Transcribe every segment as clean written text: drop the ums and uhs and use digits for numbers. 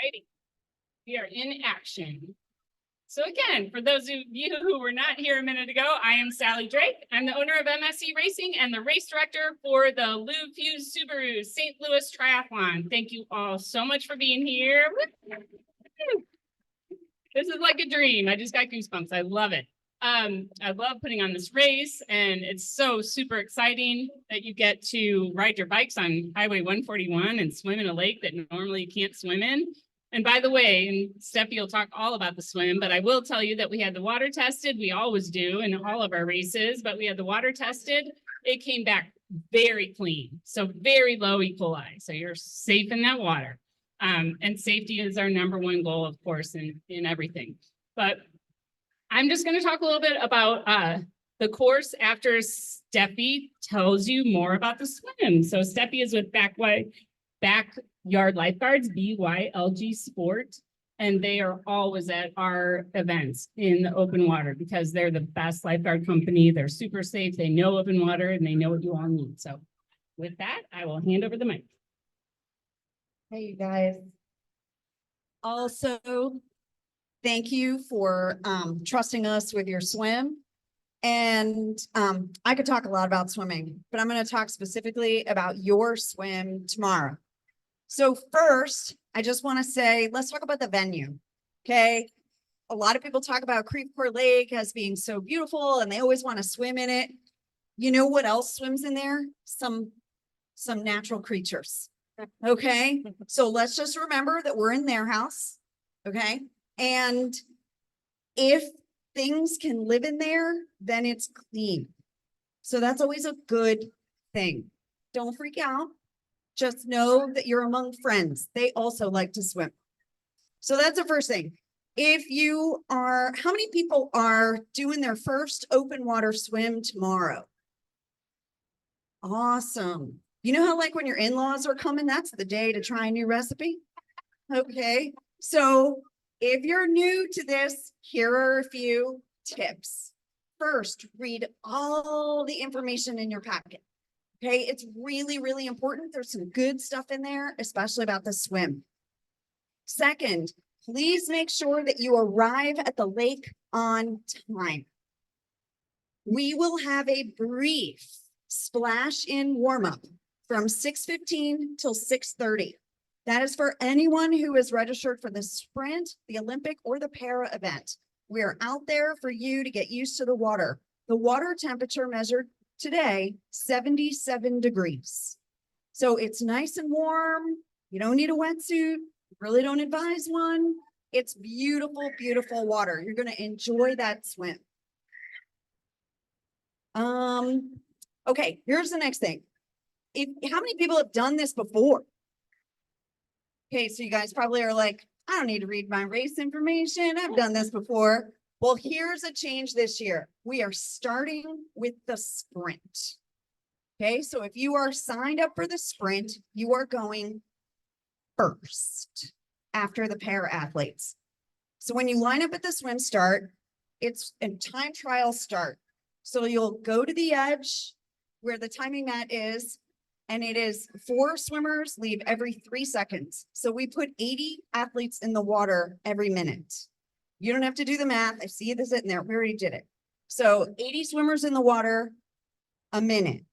Righty. We are in action. So again, for those of you who were not here a minute ago, I am Sally Drake. I'm the owner of MSC Racing and the race director for the Lou Fuse Subaru St. Louis Triathlon. Thank you all so much for being here. This is like a dream. I just got goosebumps. I love it. I love putting on this race, and it's so super exciting that you get to ride your bikes on Highway 141 and swim in a lake that normally you can't swim in. And by the way, and Steffi will talk all about the swim, but I will tell you that we had the water tested. We always do in all of our races, but we had the water tested. It came back very clean, so very low E. coli. So you're safe in that water. And safety is our number one goal, of course, in everything. But I'm just going to talk a little bit about the course after Steffi tells you more about the swim. So Steffi is with Backyard Lifeguards, BYLG Sport, and they are always at our events in the open water because they're the best lifeguard company. They're super safe. They know open water and they know what you all need. So with that, I will hand over the mic. Hey, you guys. Also, thank you for trusting us with your swim. And I could talk a lot about swimming, but I'm going to talk specifically about your swim tomorrow. So first, I just want to say, let's talk about the venue. Okay. A lot of people talk about Creveport Lake as being so beautiful and they always want to swim in it. You know what else swims in there? Some natural creatures. Okay. So let's just remember that we're in their house. Okay. And if things can live in there, then it's clean. So that's always a good thing. Don't freak out. Just know that you're among friends. They also like to swim. So that's the first thing. If you are, how many people are doing their first open water swim tomorrow? Awesome. You know how like when your in-laws are coming, that's the day to try a new recipe? Okay. So if you're new to this, here are a few tips. First, read all the information in your packet. Okay, it's really, really important. There's some good stuff in there, especially about the swim. Second, please make sure that you arrive at the lake on time. We will have a brief splash in warm-up from 6:15 till 6:30. That is for anyone who is registered for the sprint, the Olympic, or the para event. We are out there for you to get used to the water. The water temperature measured today, 77 degrees. So it's nice and warm. You don't need a wetsuit. Really don't advise one. It's beautiful, beautiful water. You're going to enjoy that swim. Okay, here's the next thing. How many people have done this before? Okay, so you guys probably are like, I don't need to read my race information. I've done this before. Well, here's a change this year. We are starting with the sprint. Okay, so if you are signed up for the sprint, you are going first after the para athletes. So when you line up at the swim start, it's a time trial start. So you'll go to the edge where the timing mat is, and it is 4 swimmers leave every 3 seconds. So we put 80 athletes in the water every minute. You don't have to do the math. I see this in there. We already did it. So 80 swimmers in the water a minute.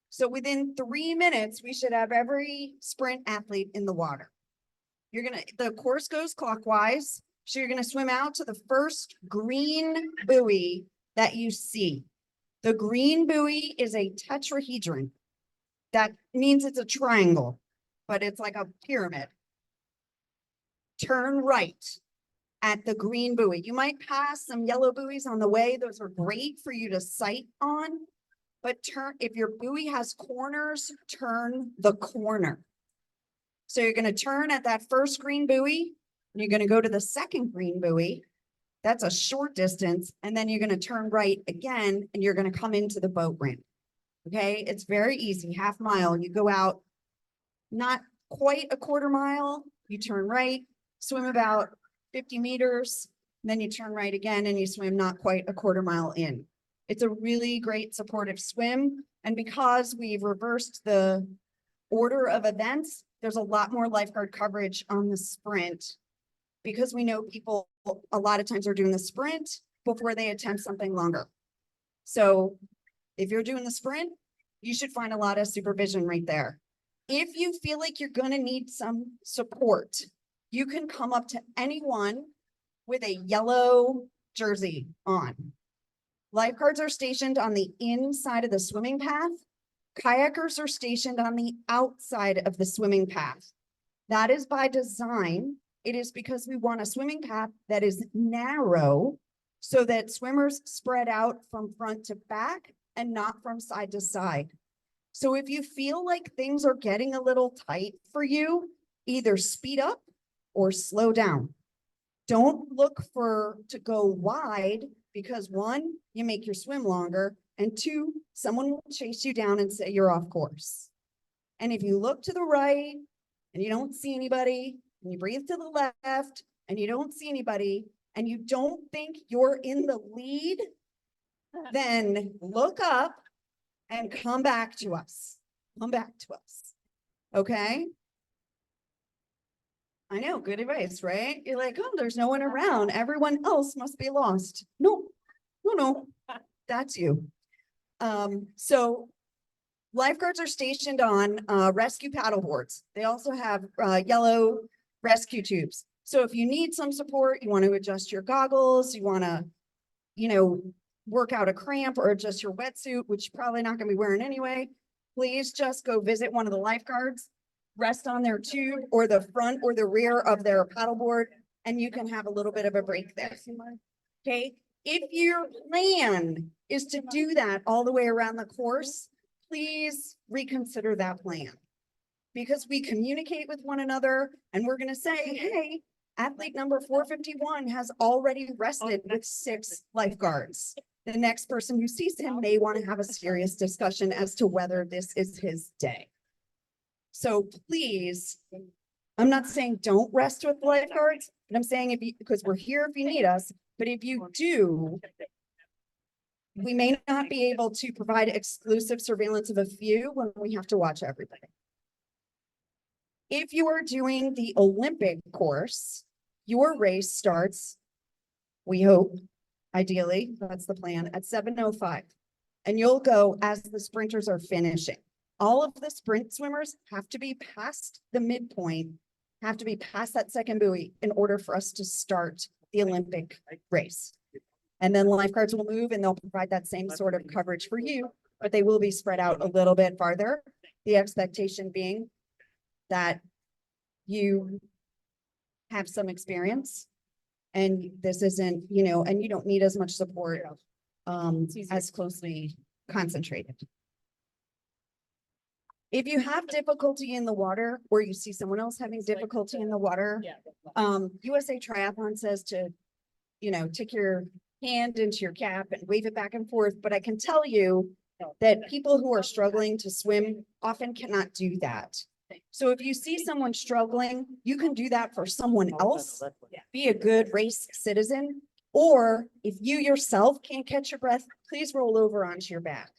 So within 3 minutes, we should have every sprint athlete in the water. The course goes clockwise. So you're going to swim out to the first green buoy that you see. The green buoy is a tetrahedron. That means it's a triangle, but it's like a pyramid. Turn right at the green buoy. You might pass some yellow buoys on the way. Those are great for you to sight on, but if your buoy has corners, turn the corner. So you're going to turn at that first green buoy, and you're going to go to the second green buoy. That's a short distance, and then you're going to turn right again, and you're going to come into the boat ramp. Okay, it's very easy, half mile. You go out, not quite a quarter mile, you turn right, swim about 50 meters, then you turn right again and you swim not quite a quarter mile in. It's a really great supportive swim. And because we've reversed the order of events, there's a lot more lifeguard coverage on the sprint because we know people a lot of times are doing the sprint before they attempt something longer. So if you're doing the sprint, you should find a lot of supervision right there. If you feel like you're going to need some support, you can come up to anyone with a yellow jersey on. Lifeguards are stationed on the inside of the swimming path. Kayakers are stationed on the outside of the swimming path. That is by design. It is because we want a swimming path that is narrow so that swimmers spread out from front to back and not from side to side. So if you feel like things are getting a little tight for you, either speed up or slow down. Don't look to go wide because one, you make your swim longer, and two, someone will chase you down and say you're off course. And if you look to the right and you don't see anybody, and you breathe to the left and you don't see anybody, and you don't think you're in the lead, then look up and come back to us. Come back to us. Okay? I know, good advice, right? You're like, oh, there's no one around. Everyone else must be lost. No, that's you. So lifeguards are stationed on rescue paddle boards. They also have yellow rescue tubes. So if you need some support, you want to adjust your goggles, you want to, work out a cramp or adjust your wetsuit, which you're probably not going to be wearing anyway, please just go visit one of the lifeguards, rest on their tube or the front or the rear of their paddleboard, and you can have a little bit of a break there. Okay. If your plan is to do that all the way around the course, please reconsider that plan. Because we communicate with one another and we're going to say, hey, athlete number 451 has already rested with 6 lifeguards. The next person who sees him may want to have a serious discussion as to whether this is his day. So please, I'm not saying don't rest with lifeguards, but I'm saying because we're here if you need us, but if you do, we may not be able to provide exclusive surveillance of a few when we have to watch everybody. If you are doing the Olympic course, your race starts, we hope, ideally, that's the plan, at 7:05. And you'll go as the sprinters are finishing. All of the sprint swimmers have to be past the midpoint, have to be past that second buoy in order for us to start the Olympic race. And then lifeguards will move and they'll provide that same sort of coverage for you, but they will be spread out a little bit farther. The expectation being that you have some experience and this isn't, and you don't need as much support as closely concentrated. If you have difficulty in the water or you see someone else having difficulty in the water, USA Triathlon says to, take your hand into your cap and wave it back and forth. But I can tell you that people who are struggling to swim often cannot do that. So if you see someone struggling, you can do that for someone else. Be a good race citizen. Or if you yourself can't catch your breath, please roll over onto your back.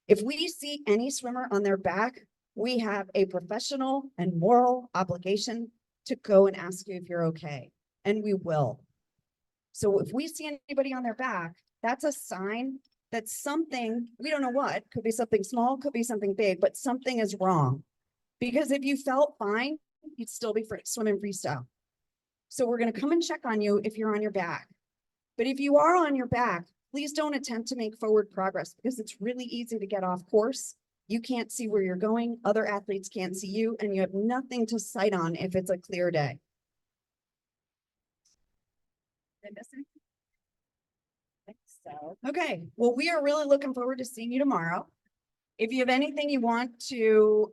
If we see any swimmer on their back, we have a professional and moral obligation to go and ask you if you're okay. And we will. So if we see anybody on their back, that's a sign that something, we don't know what, could be something small, could be something big, but something is wrong. Because if you felt fine, you'd still be swimming freestyle. So we're going to come and check on you if you're on your back. But if you are on your back, please don't attempt to make forward progress because it's really easy to get off course. You can't see where you're going. Other athletes can't see you, and you have nothing to sight on if it's a clear day. Okay, well, we are really looking forward to seeing you tomorrow. If you have anything you want to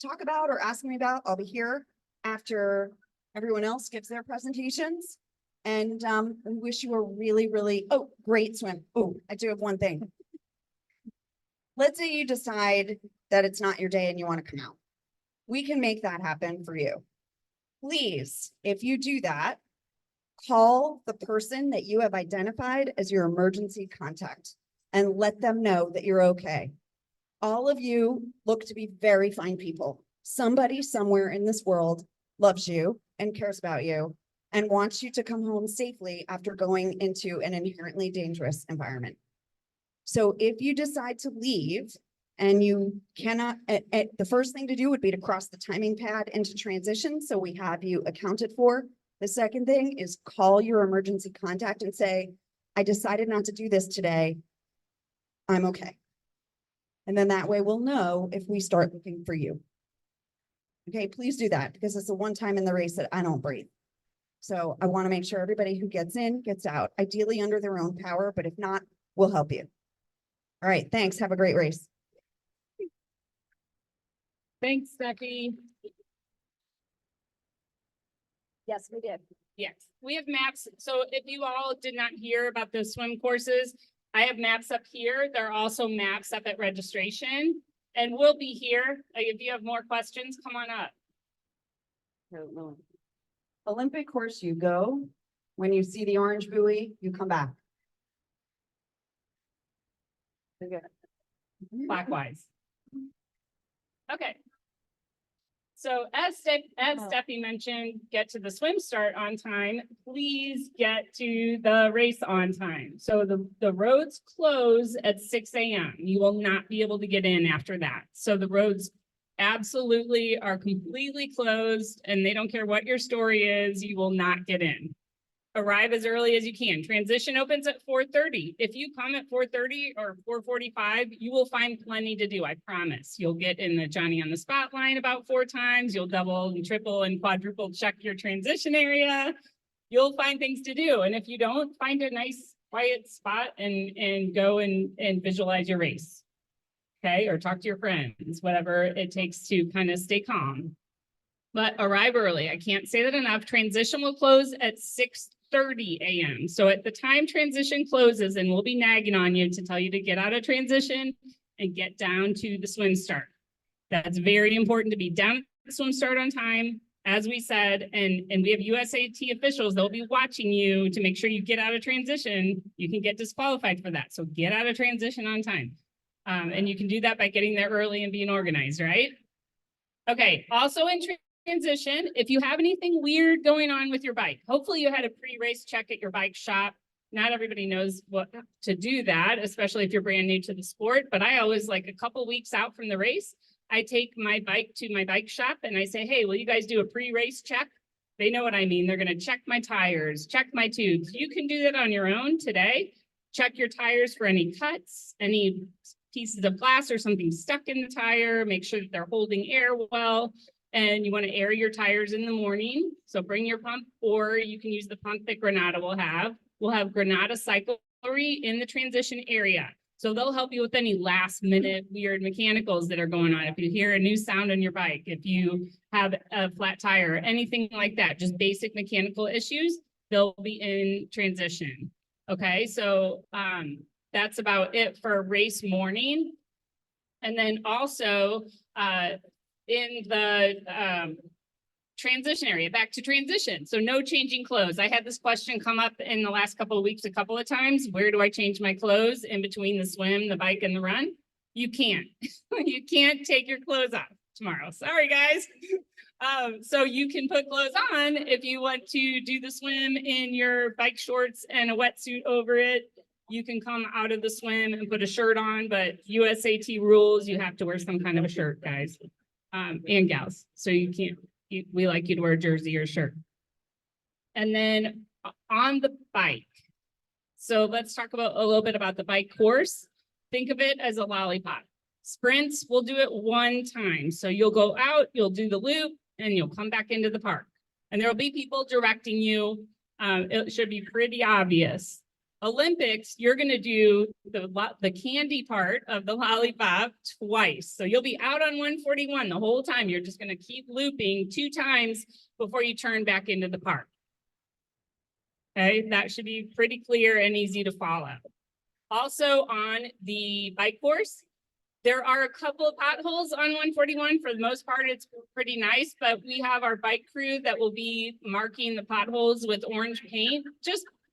talk about or ask me about, I'll be here after everyone else gives their presentations. And we wish you a really, really, great swim. Oh, I do have one thing. Let's say you decide that it's not your day and you want to come out. We can make that happen for you. Please, if you do that, call the person that you have identified as your emergency contact and let them know that you're okay. All of you look to be very fine people. Somebody somewhere in this world loves you and cares about you and wants you to come home safely after going into an inherently dangerous environment. So if you decide to leave and you cannot, the first thing to do would be to cross the timing pad into transition. So we have you accounted for. The second thing is call your emergency contact and say, I decided not to do this today. I'm okay. And then that way we'll know if we start looking for you. Okay, please do that because it's the one time in the race that I don't breathe. So I want to make sure everybody who gets in gets out, ideally under their own power, but if not, we'll help you. All right, thanks. Have a great race. Thanks, Steffi. Yes, we did. Yes, we have maps. So if you all did not hear about the swim courses, I have maps up here. There are also maps up at registration, and we'll be here. If you have more questions, come on up. Olympic course, you go. When you see the orange buoy, you come back. Clockwise. Okay. So as Steffi mentioned, get to the swim start on time. Please get to the race on time. So the roads close at 6 a.m. You will not be able to get in after that. So the roads absolutely are completely closed and they don't care what your story is, you will not get in. Arrive as early as you can. Transition opens at 4:30. If you come at 4:30 or 4:45, you will find plenty to do, I promise. You'll get in the Johnny on the Spot line about 4 times. You'll double and triple and quadruple check your transition area. You'll find things to do. And if you don't, find a nice quiet spot and go and visualize your race. Okay, or talk to your friends, whatever it takes to kind of stay calm. But arrive early. I can't say that enough. Transition will close at 6:30 a.m. So at the time transition closes, and we'll be nagging on you to tell you to get out of transition and get down to the swim start. That's very important to be down at the swim start on time, as we said, and we have USAT officials. They'll be watching you to make sure you get out of transition. You can get disqualified for that. So get out of transition on time. And you can do that by getting there early and being organized, right? Okay, also in transition, if you have anything weird going on with your bike, hopefully you had a pre-race check at your bike shop. Not everybody knows what to do that, especially if you're brand new to the sport, but I always, like, a couple weeks out from the race, I take my bike to my bike shop and I say, hey, will you guys do a pre-race check? They know what I mean. They're going to check my tires, check my tubes. You can do that on your own today. Check your tires for any cuts, any pieces of glass or something stuck in the tire, make sure that they're holding air well, and you want to air your tires in the morning. So bring your pump, or you can use the pump that Granada will have. We'll have Granada Cyclery in the transition area. So they'll help you with any last minute weird mechanicals that are going on. If you hear a new sound on your bike, if you have a flat tire, anything like that, just basic mechanical issues, they'll be in transition. Okay, so that's about it for race morning. And then also in the transition area, back to transition. So no changing clothes. I had this question come up in the last couple of weeks a couple of times. Where do I change my clothes in between the swim, the bike, and the run? You can't. You can't take your clothes off tomorrow. Sorry, guys. So you can put clothes on if you want to do the swim in your bike shorts and a wetsuit over it. You can come out of the swim and put a shirt on, but USAT rules, you have to wear some kind of a shirt, guys, and gals. So you can't, we like you to wear a jersey or a shirt. And then on the bike. So let's talk about a little bit about the bike course. Think of it as a lollipop. Sprints, we'll do it one time. So you'll go out, you'll do the loop, and you'll come back into the park. And there'll be people directing you. It should be pretty obvious. Olympics, you're going to do the candy part of the lollipop twice. So you'll be out on 141 the whole time. You're just going to keep looping 2 times before you turn back into the park. Okay, that should be pretty clear and easy to follow. Also on the bike course, there are a couple of potholes on 141. For the most part, it's pretty nice, but we have our bike crew that will be marking the potholes with orange paint.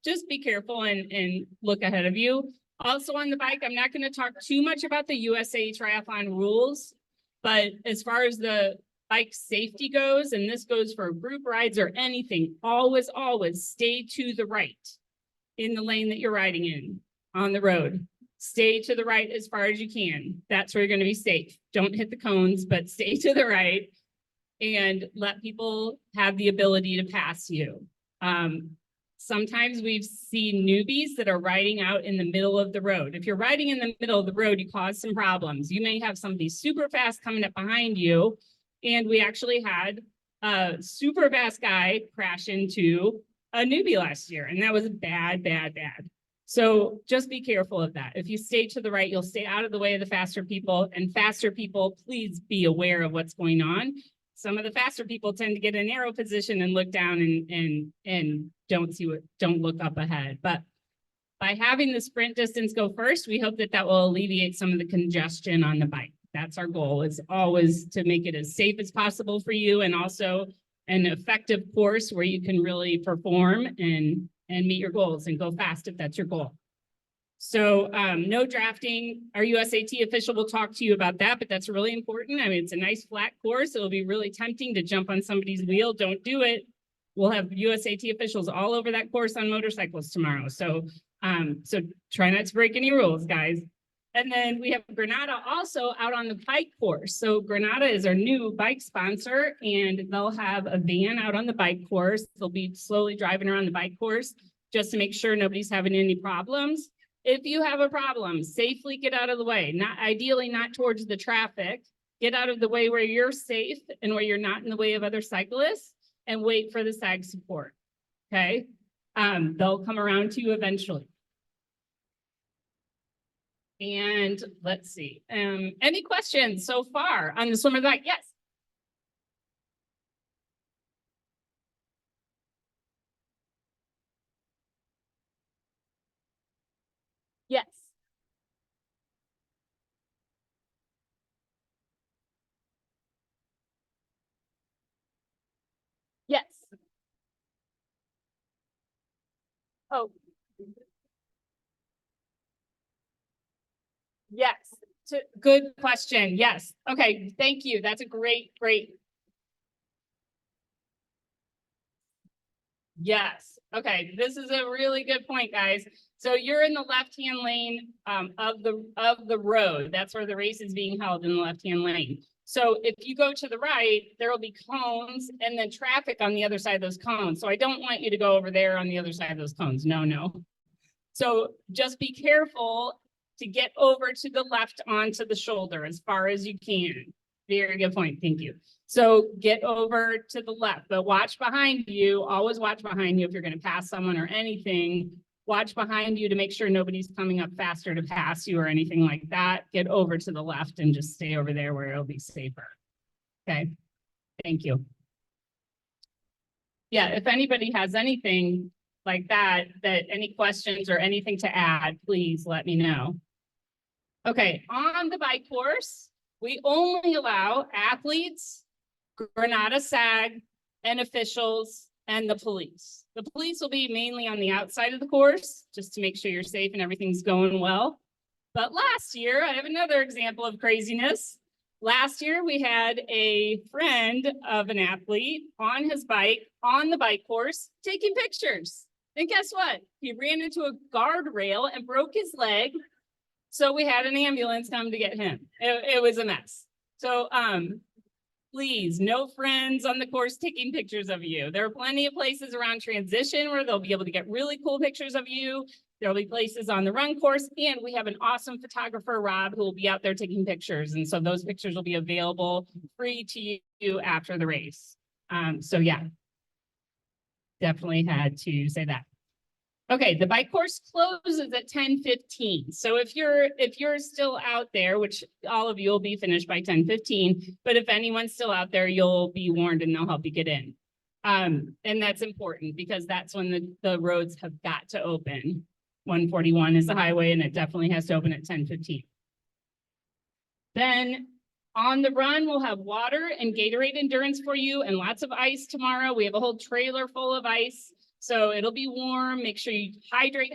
Just be careful and look ahead of you. Also on the bike, I'm not going to talk too much about the USA Triathlon rules, but as far as the bike safety goes, and this goes for group rides or anything, always, always stay to the right in the lane that you're riding in on the road. Stay to the right as far as you can. That's where you're going to be safe. Don't hit the cones, but stay to the right and let people have the ability to pass you. Sometimes we've seen newbies that are riding out in the middle of the road. If you're riding in the middle of the road, you cause some problems. You may have somebody super fast coming up behind you. And we actually had a super fast guy crash into a newbie last year. And that was bad, bad, bad. So just be careful of that. If you stay to the right, you'll stay out of the way of the faster people. And faster people, please be aware of what's going on. Some of the faster people tend to get in a narrow position and look down and don't look up ahead. But by having the sprint distance go first, we hope that will alleviate some of the congestion on the bike. That's our goal, is always to make it as safe as possible for you, and also an effective course where you can really perform and meet your goals and go fast if that's your goal. So no drafting. Our USAT official will talk to you about that, but that's really important. I mean, it's a nice flat course. It'll be really tempting to jump on somebody's wheel. Don't do it. We'll have USAT officials all over that course on motorcycles tomorrow. So try not to break any rules, guys. And then we have Granada also out on the bike course. So Granada is our new bike sponsor, and they'll have a van out on the bike course. They'll be slowly driving around the bike course just to make sure nobody's having any problems. If you have a problem, safely get out of the way, ideally not towards the traffic. Get out of the way where you're safe and where you're not in the way of other cyclists, and wait for the SAG support, okay? They'll come around to you eventually. And let's see, any questions so far on the swimmer bike? Yes. Yes. Yes. Oh. Yes. Good question. Yes. Okay. Thank you. That's a great. Yes. Okay. This is a really good point, guys. So you're in the left-hand lane of the road. That's where the race is being held, in the left-hand lane. So if you go to the right, there will be cones and then traffic on the other side of those cones. So I don't want you to go over there on the other side of those cones. No. So just be careful to get over to the left onto the shoulder as far as you can. Very good point. Thank you. So get over to the left, but watch behind you. Always watch behind you if you're going to pass someone or anything. Watch behind you to make sure nobody's coming up faster to pass you or anything like that. Get over to the left and just stay over there where it'll be safer. Okay. Thank you. Yeah, if anybody has anything like that, any questions or anything to add, please let me know. Okay, on the bike course, we only allow athletes, Granada SAG, and officials, and the police. The police will be mainly on the outside of the course, just to make sure you're safe and everything's going well. But last year, I have another example of craziness. Last year, we had a friend of an athlete on his bike, on the bike course, taking pictures. And guess what? He ran into a guardrail and broke his leg. So we had an ambulance come to get him. It was a mess. So please, no friends on the course taking pictures of you. There are plenty of places around transition where they'll be able to get really cool pictures of you. There'll be places on the run course, and we have an awesome photographer, Rob, who will be out there taking pictures. And so those pictures will be available free to you after the race. So yeah, definitely had to say that. Okay, the bike course closes at 10:15. So if you're still out there, which all of you will be finished by 10:15, but if anyone's still out there, you'll be warned and they'll help you get in. And that's important because that's when the roads have got to open. 141 is the highway, and it definitely has to open at 10:15. Then on the run, we'll have water and Gatorade endurance for you and lots of ice tomorrow. We have a whole trailer full of ice. So it'll be warm. Make sure you hydrate,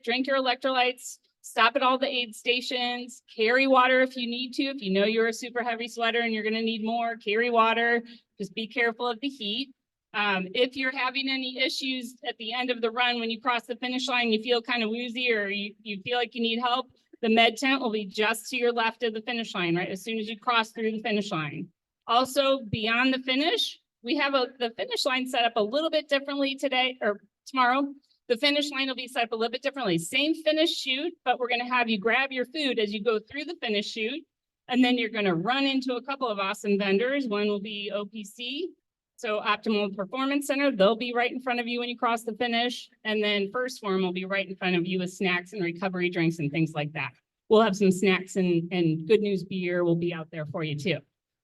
drink your electrolytes. Stop at all the aid stations, carry water if you need to. If you know you're a super heavy sweater and you're gonna need more, carry water. Just be careful of the heat. If you're having any issues at the end of the run, when you cross the finish line, you feel kind of woozy or you feel like you need help, the med tent will be just to your left of the finish line, right? As soon as you cross through the finish line. Also, beyond the finish, we have the finish line set up a little bit differently today or tomorrow. The finish line will be set up a little bit differently. Same finish chute, but we're going to have you grab your food as you go through the finish chute. And then you're going to run into a couple of awesome vendors. One will be OPC, so Optimal Performance Center. They'll be right in front of you when you cross the finish. And then First Form will be right in front of you with snacks and recovery drinks and things like that. We'll have some snacks and Good News beer will be out there for you too.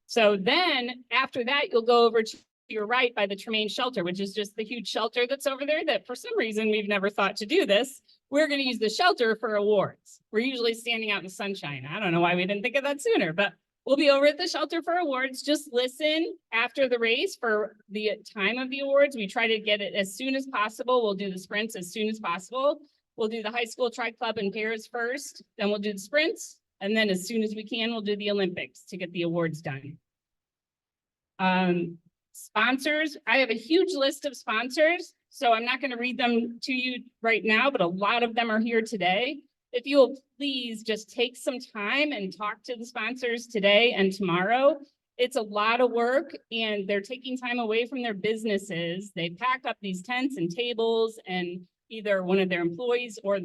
So then after that, you'll go over to your right by the Tremaine shelter, which is just the huge shelter that's over there that for some reason we've never thought to do this. We're going to use the shelter for awards. We're usually standing out in the sunshine. I don't know why we didn't think of that sooner, but we'll be over at the shelter for awards. Just listen after the race for the time of the awards. We try to get it as soon as possible. We'll do the sprints as soon as possible. We'll do the high school tri club and pairs first, then we'll do the sprints. And then as soon as we can, we'll do the Olympics to get the awards done. Sponsors, I have a huge list of sponsors, so I'm not going to read them to you right now, but a lot of them are here today. If you will please just take some time and talk to the sponsors today and tomorrow. It's a lot of work and they're taking time away from their businesses. They pack up these tents and tables and either one of their employees or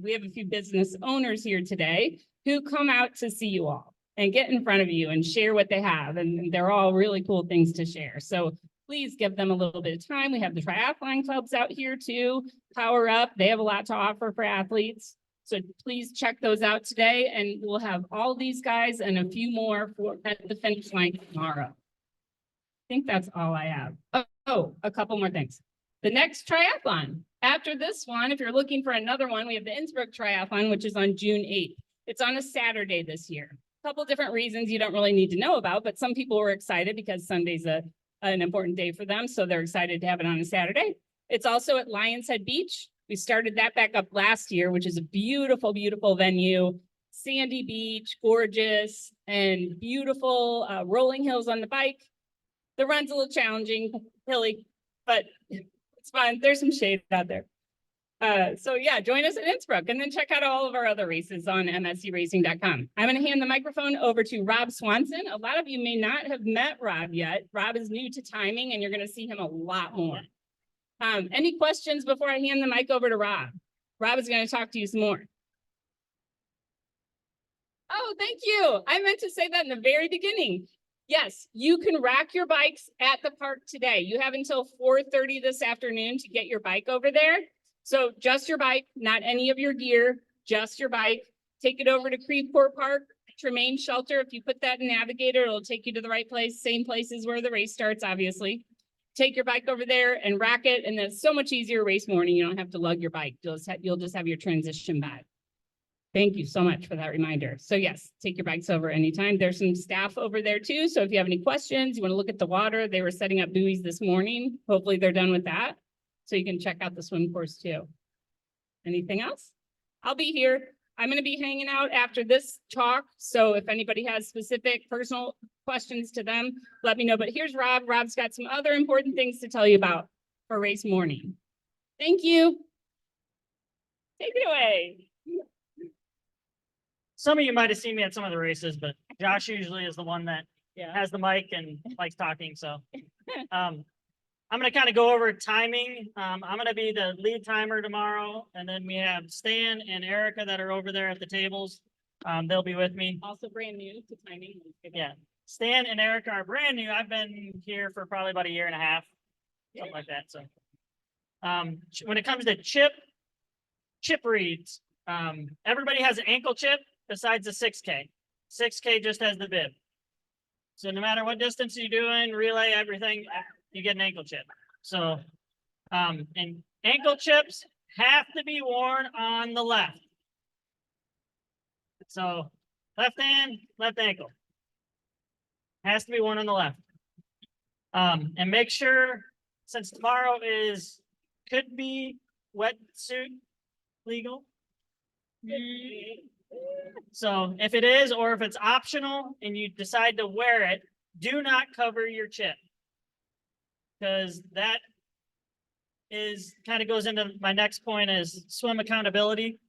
we have a few business owners here today who come out to see you all and get in front of you and share what they have. And they're all really cool things to share. So please give them a little bit of time. We have the triathlon clubs out here too. Power Up, they have a lot to offer for athletes. So please check those out today. And we'll have all these guys and a few more at the finish line tomorrow. I think that's all I have. Oh, a couple more things. The next triathlon. After this one, if you're looking for another one, we have the Innsbruck Triathlon, which is on June 8th. It's on a Saturday this year. Couple different reasons you don't really need to know about, but some people were excited because Sunday's an important day for them. So they're excited to have it on a Saturday. It's also at Lions Head Beach. We started that back up last year, which is a beautiful, beautiful venue. Sandy beach, gorgeous, and beautiful rolling hills on the bike. The run's a little challenging, hilly, but it's fun. There's some shade out there. So yeah, join us at Innsbruck and then check out all of our other races on mscracing.com. I'm going to hand the microphone over to Rob Swanson. A lot of you may not have met Rob yet. Rob is new to timing and you're going to see him a lot more. Any questions before I hand the mic over to Rob? Rob is going to talk to you some more. Oh, thank you. I meant to say that in the very beginning. Yes, you can rack your bikes at the park today. You have until 4:30 this afternoon to get your bike over there. So just your bike, not any of your gear, just your bike. Take it over to Creveport Park, Tremaine Shelter. If you put that in Navigator, it'll take you to the right place. Same places where the race starts, obviously. Take your bike over there and rack it. And then it's so much easier race morning. You don't have to lug your bike. You'll just have your transition bag. Thank you so much for that reminder. So yes, take your bikes over anytime. There's some staff over there too. So if you have any questions, you want to look at the water, they were setting up buoys this morning. Hopefully they're done with that. So you can check out the swim course too. Anything else? I'll be here. I'm going to be hanging out after this talk. So if anybody has specific personal questions to them, let me know. But here's Rob. Rob's got some other important things to tell you about for race morning. Thank you. Take it away. Some of you might have seen me at some of the races, but Josh usually is the one that has the mic and likes talking. So I'm going to kind of go over timing. I'm going to be the lead timer tomorrow. And then we have Stan and Erica that are over there at the tables. They'll be with me. Also brand new to timing. Yeah. Stan and Erica are brand new. I've been here for probably about a year and a half, something like that. So when it comes to chip reads, everybody has an ankle chip besides the 6K. 6K just has the bib. So no matter what distance you're doing, relay, everything, you get an ankle chip. So, and ankle chips have to be worn on the left. So left hand, left ankle. Has to be worn on the left. And make sure, since tomorrow could be wetsuit legal. So if it is, or if it's optional and you decide to wear it, do not cover your chip. Because that is kind of goes into my next point is swim accountability.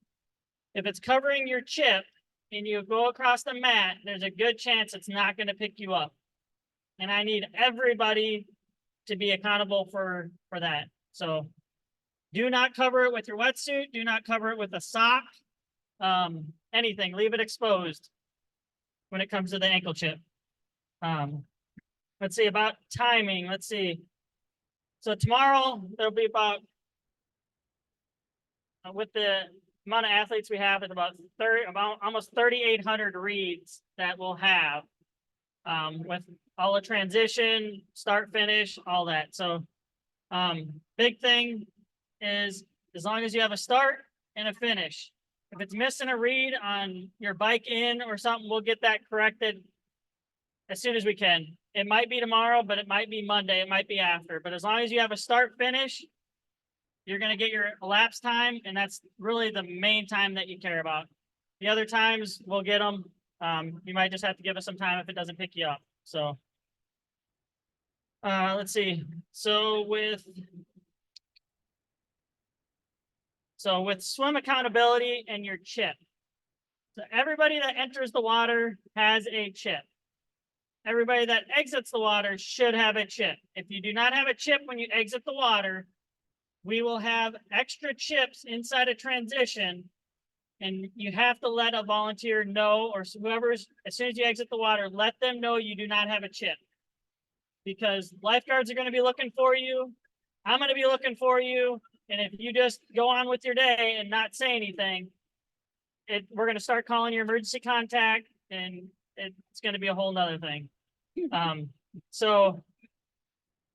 If it's covering your chip and you go across the mat, there's a good chance it's not going to pick you up. And I need everybody to be accountable for that. So do not cover it with your wetsuit. Do not cover it with a sock. Anything, leave it exposed when it comes to the ankle chip. Let's see about timing. Let's see. So tomorrow there'll be about, with the amount of athletes we have, it's about almost 3,800 reads that we'll have, with all the transition, start, finish, all that. So, big thing is as long as you have a start and a finish. If it's missing a read on your bike in or something, we'll get that corrected as soon as we can. It might be tomorrow, but it might be Monday. It might be after. But as long as you have a start finish, you're going to get your elapsed time. And that's really the main time that you care about. The other times we'll get them. You might just have to give us some time if it doesn't pick you up. So let's see. So with swim accountability and your chip. So everybody that enters the water has a chip. Everybody that exits the water should have a chip. If you do not have a chip when you exit the water, we will have extra chips inside a transition, and you have to let a volunteer know, or whoever's, as soon as you exit the water, let them know you do not have a chip. Because lifeguards are going to be looking for you. I'm going to be looking for you. And if you just go on with your day and not say anything, we're going to start calling your emergency contact, and it's going to be a whole nother thing. So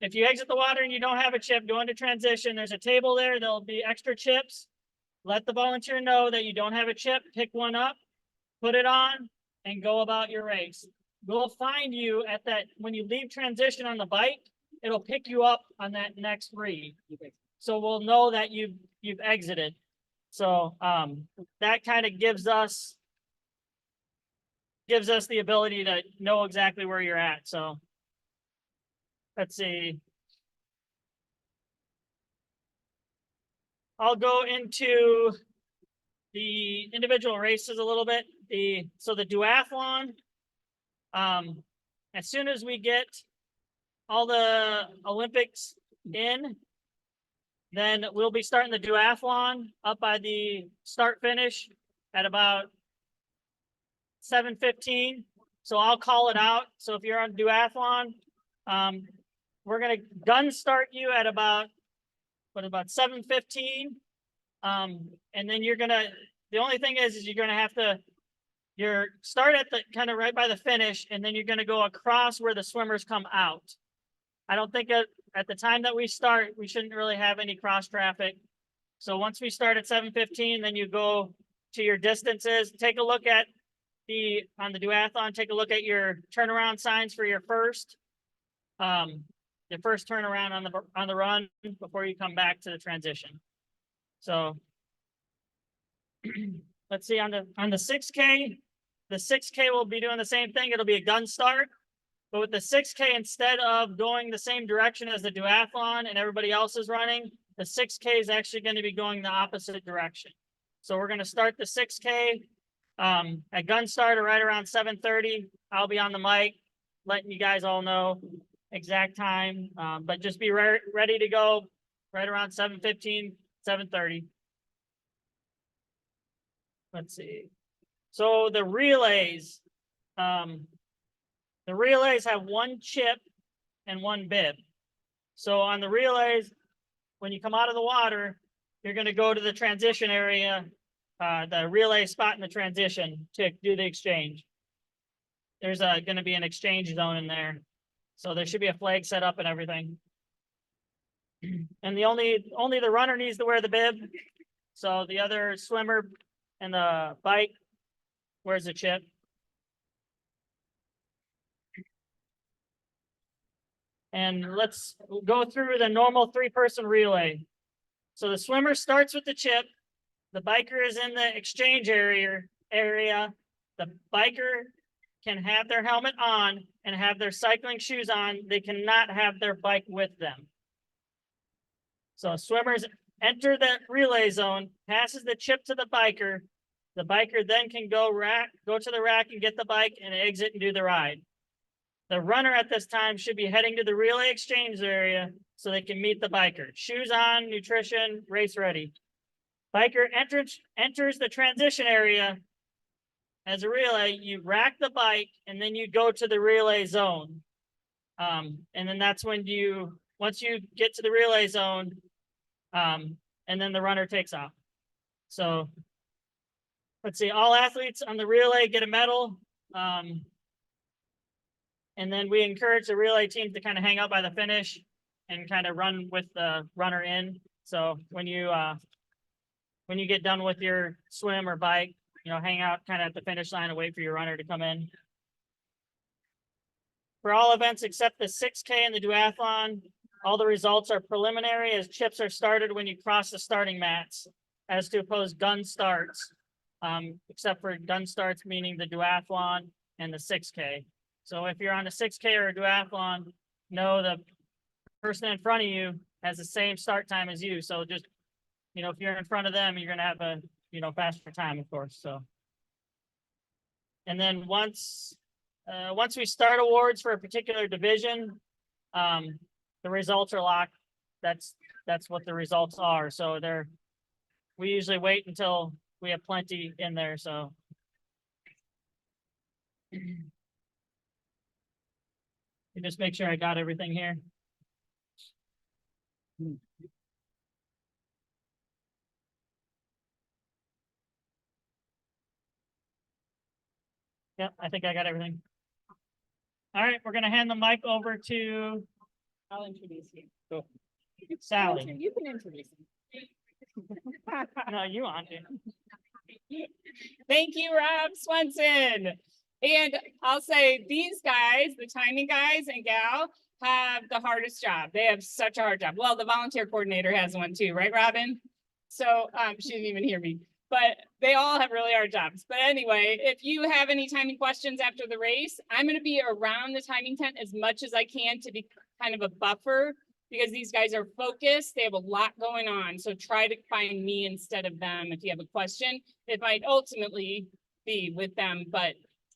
if you exit the water and you don't have a chip, go into transition. There's a table there. There'll be extra chips. Let the volunteer know that you don't have a chip. Pick one up, put it on, and go about your race. We'll find you at that, when you leave transition on the bike, it'll pick you up on that next read. So we'll know that you've exited. So that kind of gives us the ability to know exactly where you're at. So let's see. I'll go into the individual races a little bit. So the duathlon, as soon as we get all the Olympics in, then we'll be starting the duathlon up by the start finish at about 7:15. So I'll call it out. So if you're on duathlon, we're going to gun start you at about 7:15. And then the only thing is you're going to have to, start at the kind of right by the finish, and then you're going to go across where the swimmers come out. I don't think at the time that we start, we shouldn't really have any cross traffic. So once we start at 7:15, then you go to your distances. Take a look at on the duathlon, take a look at your turnaround signs for your first turnaround on the run before you come back to the transition. So let's see, on the 6K, the 6K will be doing the same thing. It'll be a gun start. But with the 6K, instead of going the same direction as the duathlon and everybody else is running, the 6K is actually going to be going the opposite direction. So we're going to start the 6K at gun start right around 7:30. I'll be on the mic letting you guys all know exact time, but just be ready to go right around 7:15, 7:30. Let's see. So the relays have one chip and one bib. So on the relays, when you come out of the water, you're going to go to the transition area, the relay spot in the transition to do the exchange. There's going to be an exchange zone in there. So there should be a flag set up and everything. And only the runner needs to wear the bib. So the other swimmer and the bike wears the chip. And let's go through the normal 3-person relay. So the swimmer starts with the chip, the biker is in the exchange area, the biker can have their helmet on and have their cycling shoes on. They cannot have their bike with them. So swimmers enter the relay zone, passes the chip to the biker. The biker then can go to the rack and get the bike and exit and do the ride. The runner at this time should be heading to the relay exchange area so they can meet the biker. Shoes on, nutrition, race ready. Biker enters the transition area. As a relay, you rack the bike and then you go to the relay zone. And then that's when once you get to the relay zone, and then the runner takes off. So let's see, all athletes on the relay get a medal. And then we encourage the relay teams to kind of hang out by the finish and kind of run with the runner in. So when you get done with your swim or bike, hang out kind of at the finish line and wait for your runner to come in. For all events except the 6K and the duathlon, all the results are preliminary as chips are started when you cross the starting mats, as to oppose gun starts, except for gun starts meaning the duathlon and the 6K. So if you're on a 6K or a duathlon, know the person in front of you has the same start time as you. So just, if you're in front of them, you're going to have a, faster time, of course. So, and then once we start awards for a particular division, the results are locked. That's what the results are. So we usually wait until we have plenty in there. So. Just make sure I got everything here. Yep, I think I got everything. All right, we're gonna hand the mic over to I'll introduce you. Sally. You can introduce him. No, you on it. Thank you, Rob Swenson. And I'll say these guys, the timing guys and gal, have the hardest job. They have such a hard job. Well, the volunteer coordinator has one too, right, Robin? So she didn't even hear me, but they all have really hard jobs. But anyway, if you have any timing questions after the race, I'm going to be around the timing tent as much as I can to be kind of a buffer, because these guys are focused. They have a lot going on. So try to find me instead of them. If you have a question, it might ultimately be with them, but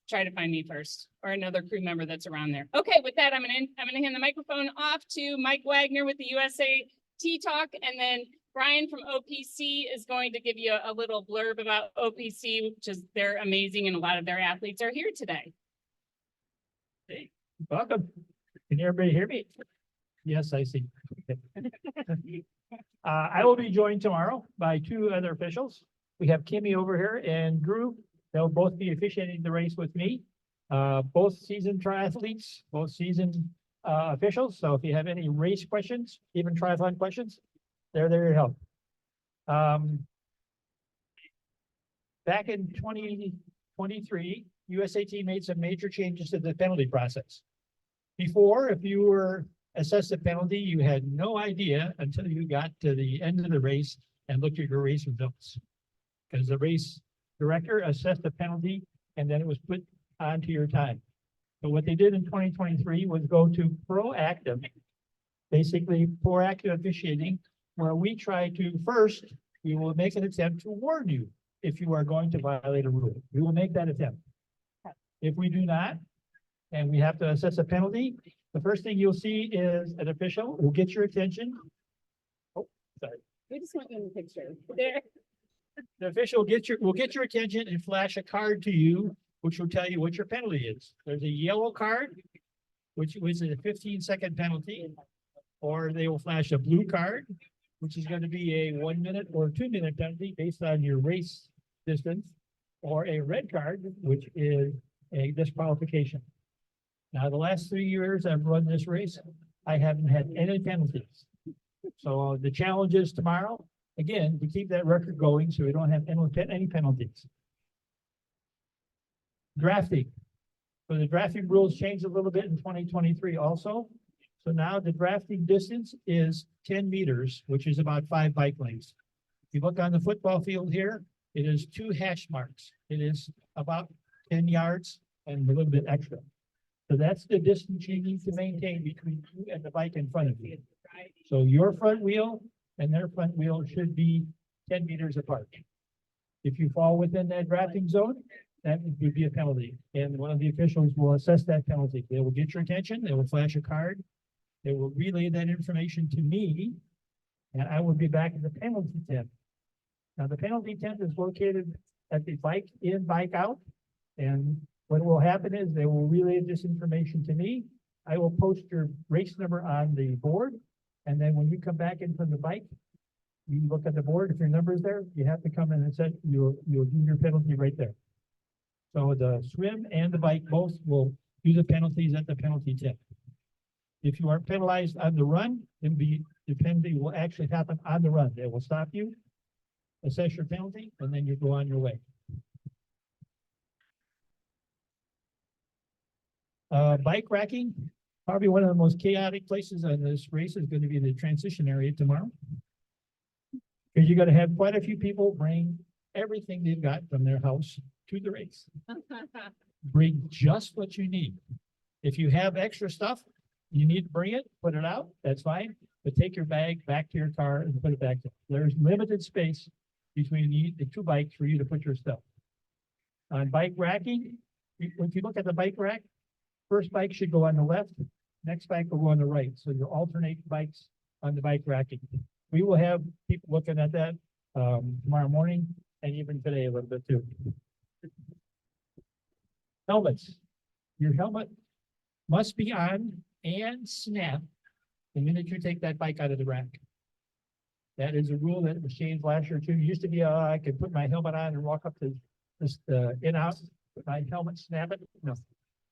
try to find me first, or another crew member that's around there. Okay, with that, I'm gonna hand the microphone off to Mike Wagner with the USA T Talk, and then Brian from OPC is going to give you a little blurb about OPC, which is they're amazing, and a lot of their athletes are here today. Hey, welcome. Can everybody hear me? Yes, I see. I will be joined tomorrow by two other officials. We have Kimmy over here and Drew. They'll both be officiating the race with me. Both seasoned triathletes, both seasoned officials. So if you have any race questions, even triathlon questions, they're there to help. Back in 2023, USAT made some major changes to the penalty process. Before, if you were assessed a penalty, you had no idea until you got to the end of the race and looked at your race results. Because the race director assessed the penalty and then it was put onto your time. So what they did in 2023 was go to proactive, basically proactive officiating, where we try to first, we will make an attempt to warn you if you are going to violate a rule. We will make that attempt. If we do not, and we have to assess a penalty, the first thing you'll see is an official who gets your attention. Oh, sorry. We just want you in the picture. There. The official will get your attention and flash a card to you, which will tell you what your penalty is. There's a yellow card, which is a 15-second penalty, or they will flash a blue card, which is going to be a 1 minute or 2 minute penalty based on your race distance, or a red card, which is a disqualification. Now, the last 3 years I've run this race, I haven't had any penalties. So the challenge is tomorrow, again, to keep that record going so we don't have any penalties. Drafting. So the drafting rules changed a little bit in 2023 also. So now the drafting distance is 10 meters, which is about 5 bike lengths. you look on the football field here, it is 2 hash marks. It is about 10 yards and a little bit extra. So that's the distance you need to maintain between you and the bike in front of you. So your front wheel and their front wheel should be 10 meters apart. If you fall within that drafting zone, that would be a penalty. And one of the officials will assess that penalty. They will get your attention, they will flash a card, they will relay that information to me, and I will be back at the penalty tent. Now, the penalty tent is located at the bike in, bike out. And what will happen is they will relay this information to me. I will post your race number on the board. And then when you come back in from the bike, you look at the board. If your number is there, you have to come in and say, you'll do your penalty right there. So the swim and the bike both will do the penalties at the penalty tent. If you are penalized on the run, then the penalty will actually happen on the run. They will stop you, assess your penalty, and then you go on your way. Bike racking, probably one of the most chaotic places on this race is going to be the transition area tomorrow. Because you're going to have quite a few people bring everything they've got from their house to the race. Bring just what you need. If you have extra stuff, you need to bring it, put it out, that's fine. But take your bag back to your car and put it back there. There's limited space between the 2 bikes for you to put your stuff. On bike racking, if you look at the bike rack, first bike should go on the left, next bike will go on the right. So you alternate bikes on the bike racking. We will have people looking at that tomorrow morning and even today a little bit too. Helmets. Your helmet must be on and snap the minute you take that bike out of the rack. That is a rule that was changed last year too. It used to be, I could put my helmet on and walk up to this in-out, put my helmet, snap it. No.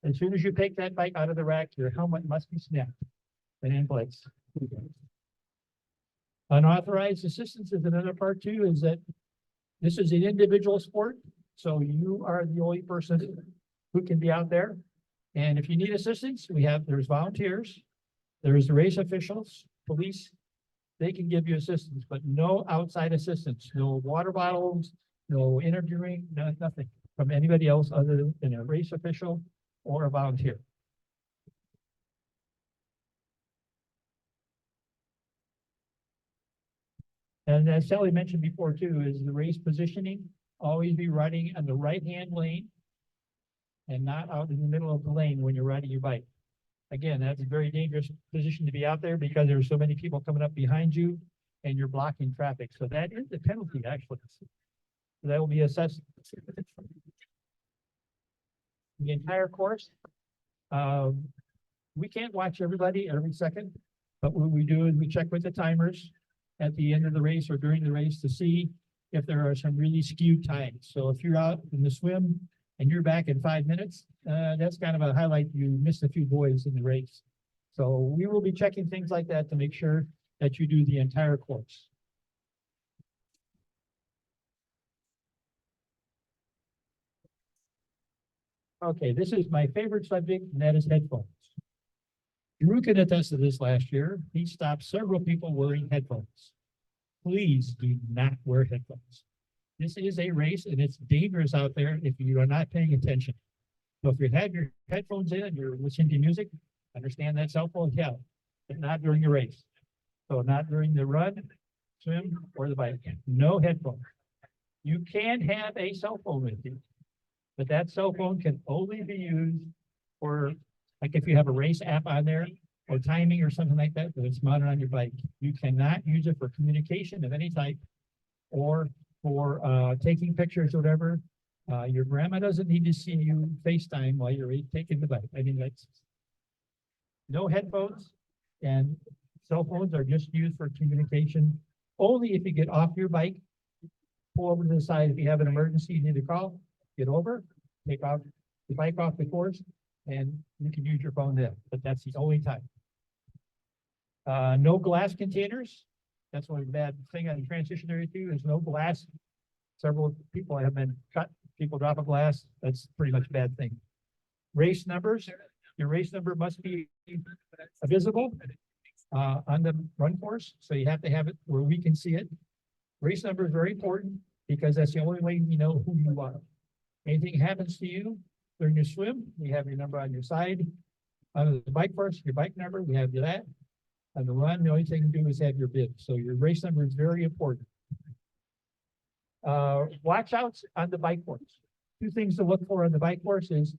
As soon as you take that bike out of the rack, your helmet must be snapped and in place. Unauthorized assistance is another part too, is that this is an individual sport. So you are the only person who can be out there. And if you need assistance, there's volunteers, there's the race officials, police, they can give you assistance, but no outside assistance, no water bottles, no interviewing, nothing from anybody else other than a race official or a volunteer. And as Sally mentioned before too, is the race positioning, always be riding on the right-hand lane and not out in the middle of the lane when you're riding your bike. Again, that's a very dangerous position to be out there because there's so many people coming up behind you and you're blocking traffic. So that is the penalty actually. That will be assessed. The entire course, we can't watch everybody every second, but what we do is we check with the timers at the end of the race or during the race to see if there are some really skewed times. So if you're out in the swim and you're back in 5 minutes, that's kind of a highlight. You missed a few boys in the race. So we will be checking things like that to make sure that you do the entire course. Okay, this is my favorite subject, and that is headphones. Drew can attest to this last year. He stopped several people wearing headphones. Please do not wear headphones. This is a race and it's dangerous out there if you are not paying attention. So if you have your headphones in and you're listening to music, understand that cell phone, yeah, but not during the race. So not during the run, swim, or the bike. No headphones. You can have a cell phone with you, but that cell phone can only be used for, like if you have a race app on there or timing or something like that, but it's mounted on your bike. You cannot use it for communication of any type or for taking pictures or whatever. Your grandma doesn't need to see you FaceTime while you're taking the bike. I mean, that's no headphones, and cell phones are just used for communication. Only if you get off your bike, pull over to the side. If you have an emergency, you need to call, get over, take off the bike off the course, and you can use your phone then, but that's the only time. No glass containers. That's one bad thing on the transition area too, is no glass. Several people have been cut, people drop a glass. That's pretty much a bad thing. Race numbers. Your race number must be visible on the run course. So you have to have it where we can see it. Race number is very important because that's the only way you know who you are. Anything happens to you during your swim, you have your number on your side. On the bike course, your bike number, we have that. On the run, the only thing you do is have your bib. So your race number is very important. Watch outs on the bike course. Two things to look for on the bike course is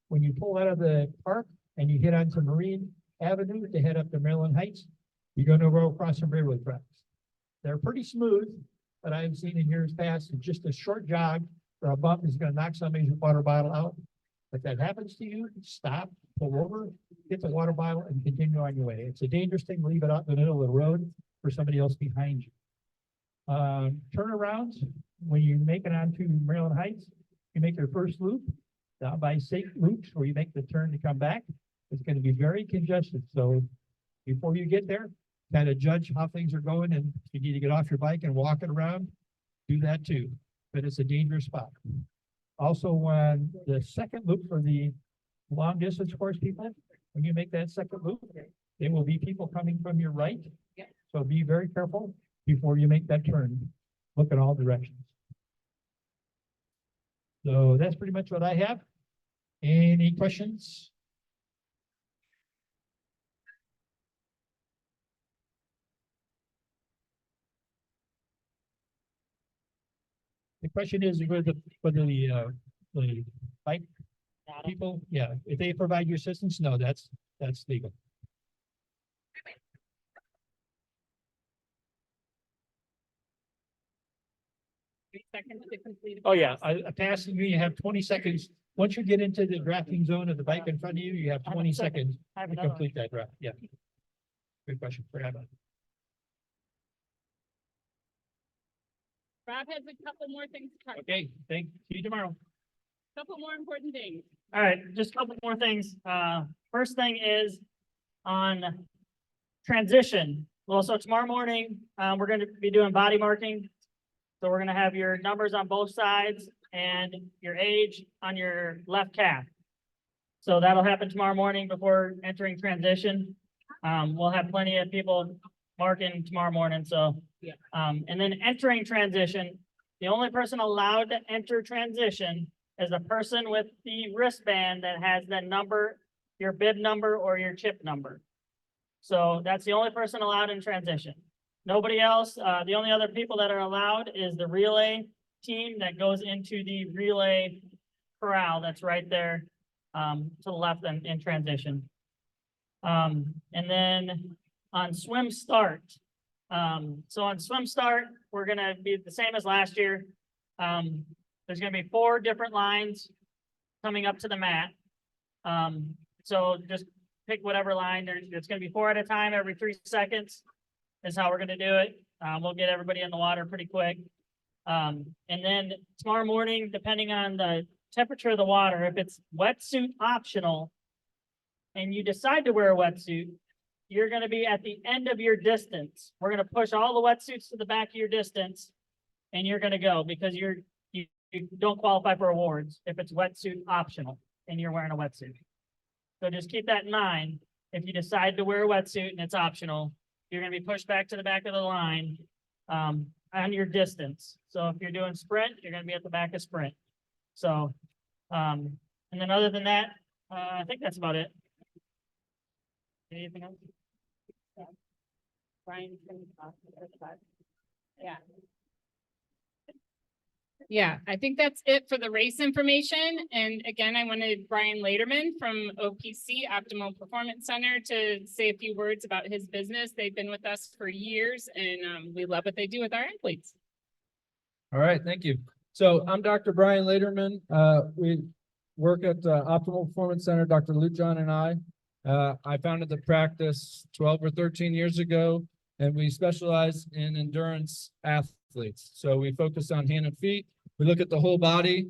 when you pull out of the park and you hit onto Marine Avenue to head up to Maryland Heights, you're going to go across some railroad tracks. They're pretty smooth, but I've seen in years past, just a short jog or a bump is going to knock somebody's water bottle out. If that happens to you, stop, pull over, get the water bottle and continue on your way. It's a dangerous thing to leave it out in the middle of the road for somebody else behind you. Turnarounds, when you make it onto Maryland Heights, you make your first loop down by St. Luke's where you make the turn to come back. It's going to be very congested. So before you get there, kind of judge how things are going, and if you need to get off your bike and walk it around, do that too. But it's a dangerous spot. Also, on the second loop for the long distance course people, when you make that second loop, there will be people coming from your right. So be very careful before you make that turn. Look in all directions. So that's pretty much what I have. Any questions? The question is whether the bike people, yeah, if they provide you assistance, no, that's legal. 3 seconds to complete. Oh, yeah, a pass, you have 20 seconds. Once you get into the drafting zone of the bike in front of you, you have 20 seconds I have to another one. complete that draft. Yeah. Good question. Forgot about it. Rob has a couple more things to talk, Okay, see you tomorrow. couple more important things. All right, just a couple more things. First thing is on transition. Well, so tomorrow morning, we're going to be doing body marking. So we're going to have your numbers on both sides and your age on your left calf. So that'll happen tomorrow morning before entering transition. We'll have plenty of people marking tomorrow morning, so. Yeah. And then entering transition, the only person allowed to enter transition is a person with the wristband that has the number, your bib number or your chip number. So that's the only person allowed in transition. Nobody else, the only other people that are allowed is the relay team that goes into the relay corral that's right there to the left in transition. And then on swim start, so on swim start, we're gonna be the same as last year. There's gonna be 4 different lines coming up to the mat. So just pick whatever line. It's gonna be 4 at a time every 3 seconds is how we're gonna do it. We'll get everybody in the water pretty quick. And then tomorrow morning, depending on the temperature of the water, if it's wetsuit optional and you decide to wear a wetsuit, you're gonna be at the end of your distance. We're gonna push all the wetsuits to the back of your distance and you're gonna go because you don't qualify for awards if it's wetsuit optional and you're wearing a wetsuit. So just keep that in mind. If you decide to wear a wetsuit and it's optional, you're gonna be pushed back to the back of the line on your distance. So if you're doing sprint, you're gonna be at the back of sprint. So, and then other than that, I think that's about it. Anything else? Brian's gonna talk about that. Yeah. Yeah, I think that's it for the race information. And again, I wanted Brian Laderman from OPC Optimal Performance Center to say a few words about his business. They've been with us for years and we love what they do with our athletes. All right, thank you. So I'm Dr. Brian Laderman. We work at Optimal Performance Center, Dr. Luke John and I founded the practice 12 or 13 years ago, and we specialize in endurance athletes. So we focus on hand and feet. We look at the whole body.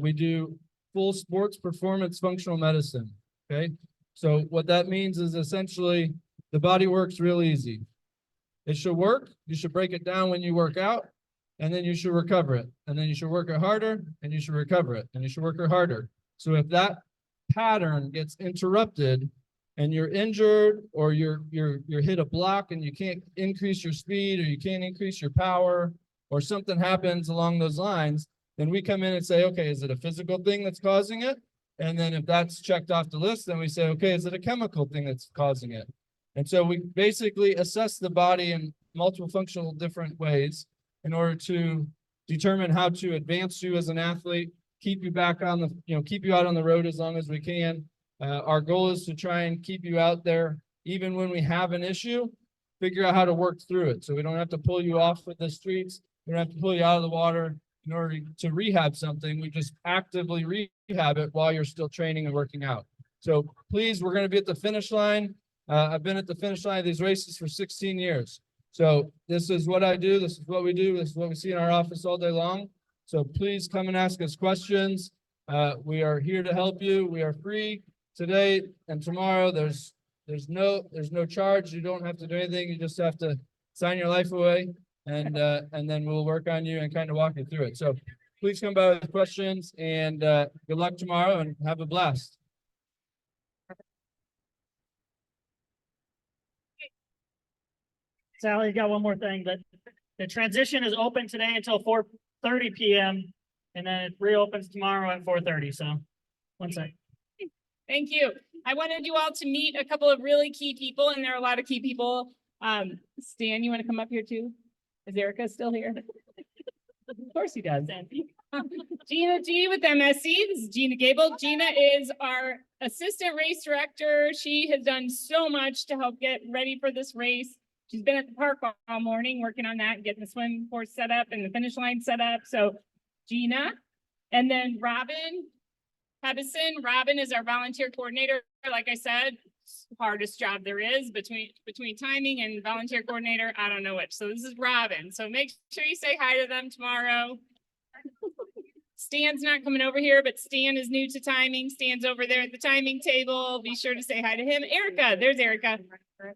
We do full sports performance functional medicine. Okay. So what that means is essentially the body works real easy. It should work. You should break it down when you work out, and then you should recover it. And then you should work it harder, and you should recover it, and you should work it harder. So if that pattern gets interrupted and you're injured or you're hit a block and you can't increase your speed or you can't increase your power, or something happens along those lines, then we come in and say, okay, is it a physical thing that's causing it? And then if that's checked off the list, then we say, okay, is it a chemical thing that's causing it? And so we basically assess the body in multiple functional different ways in order to determine how to advance you as an athlete, keep you back on the, keep you out on the road as long as we can. Our goal is to try and keep you out there, even when we have an issue, figure out how to work through it. So we don't have to pull you off of the streets. We don't have to pull you out of the water in order to rehab something. We just actively rehab it while you're still training and working out. So please, we're going to be at the finish line. I've been at the finish line of these races for 16 years. So this is what I do. This is what we do. This is what we see in our office all day long. So please come and ask us questions. We are here to help you. We are free today and tomorrow. There's no charge. You don't have to do anything. You just have to sign your life away, and then we'll work on you and kind of walk you through it. So please come by with questions, and good luck tomorrow and have a blast. Sally, you got one more thing, that the transition is open today until 4:30 p.m. and then it reopens tomorrow at 4:30. So one sec. Thank you. I wanted you all to meet a couple of really key people, and there are a lot of key people. Stan, you want to come up here too? Is Erica still here? Of course he does. Gina G with MSC. This is Gina Gable. Gina is our assistant race director. She has done so much to help get ready for this race. She's been at the park all morning working on that, getting the swim course set up and the finish line set up. So Gina, and then Robin Hebison. Robin is our volunteer coordinator. Like I said, hardest job there is between timing and volunteer coordinator. I don't know which. So this is Robin. So make sure you say hi to them tomorrow. Stan's not coming over here, but Stan is new to timing. Stan's over there at the timing table. Be sure to say hi to him. Erica, there's Erica.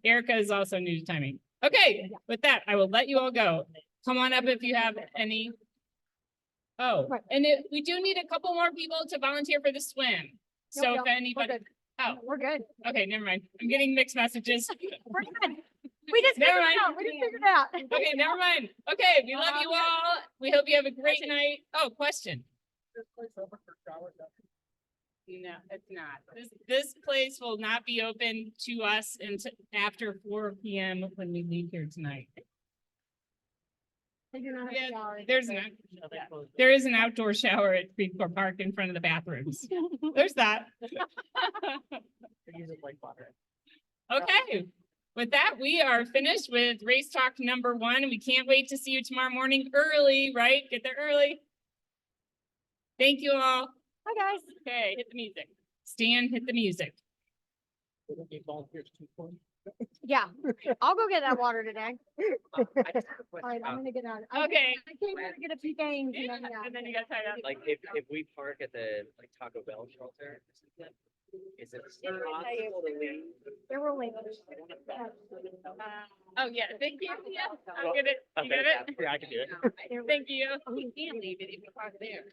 Erica is also new to timing. Okay, with that, I will let you all go. Come on up if you have any. Oh, and we do need a couple more people to volunteer for the swim. So if anybody, We're good. okay, never mind. I'm getting mixed messages. We're good. We just figured Never it mind. out. We just figured it out. Okay, never mind. Okay, we love you all. We hope you have a great night. Oh, question. No, it's not. This place will not be open to us until after 4 p.m. when we leave here tonight. They do not have Yeah, showers. there is an outdoor shower at Freeport Park in front of the bathrooms. There's that. Okay. With that, we are finished with race talk number 1, and we can't wait to see you tomorrow morning early, right? Get there early. Thank you all. Hi, guys. Okay, hit the music. Stan, hit the music. Yeah, I'll go get that water today. All right, I'm gonna get out. Okay. I came here to get a few things. And then, And then you got tied up. Like if we park at the like Taco Bell shelter, is it possible to leave? They're rolling. Oh, yeah, thank you. Yeah, I'll get it. You get it? Yeah, I can do it. Thank you. You can't leave it if you park there.